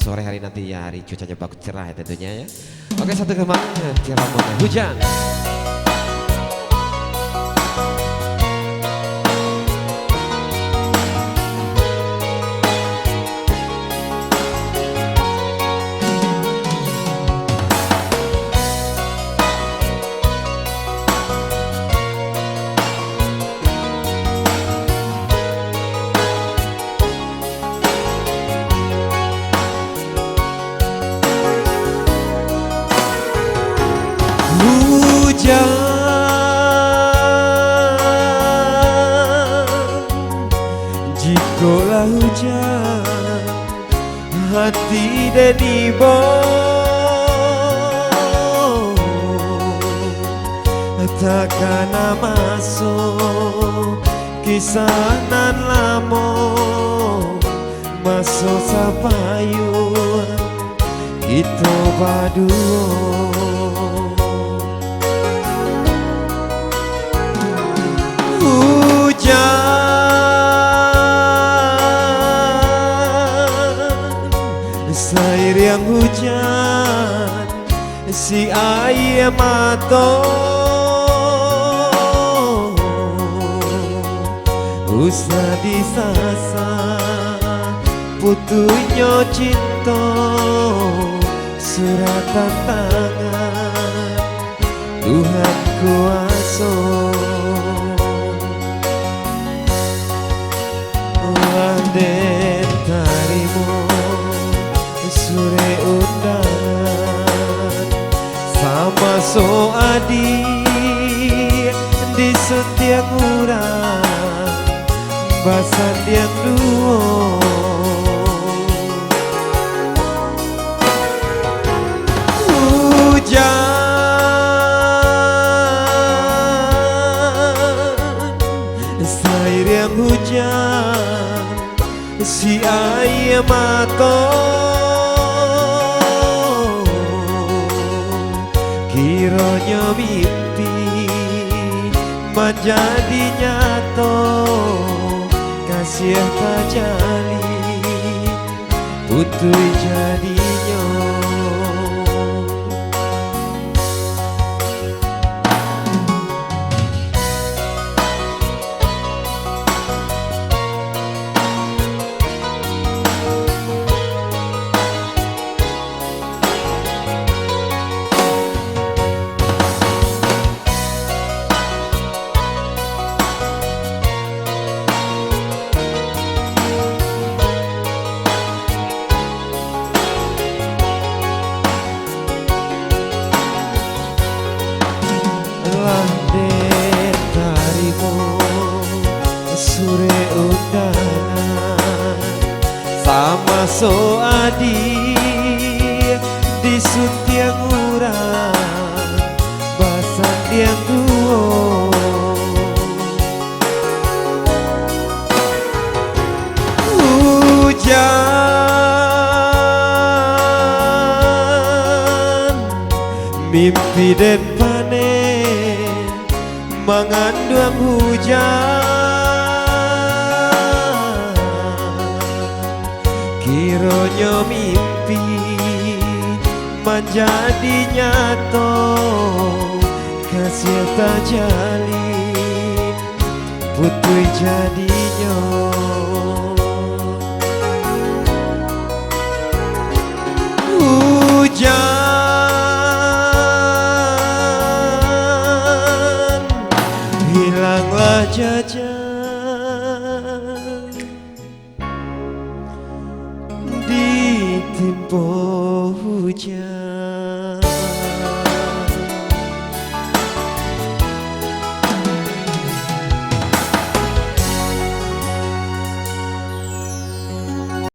sore hari nanti ya, hari cuacanya bagus cerah ya tentunya ya. Oke, satu kembang Ciramon hujan. Jikola hujan hati deni bo takkan masuk kisanan lamo masuk sapayun itu baduo sair yang hujan si air mato usah disasa putunya cinta suratan tangan Tuhan kuasa Raden tarimu sore undangan sama so adi di setiap urang basan yang duo hujan sair yang hujan si air mato kiranya mimpi menjadi nyata kasih tajali putui jadinya sore undangan sama so adi di setiap urang basan yang duo hujan mimpi dan panen mengandung hujan kiranya mimpi menjadi nyata kasih terjalin putui jadinya hujan hilanglah jejak ditimpa hujan.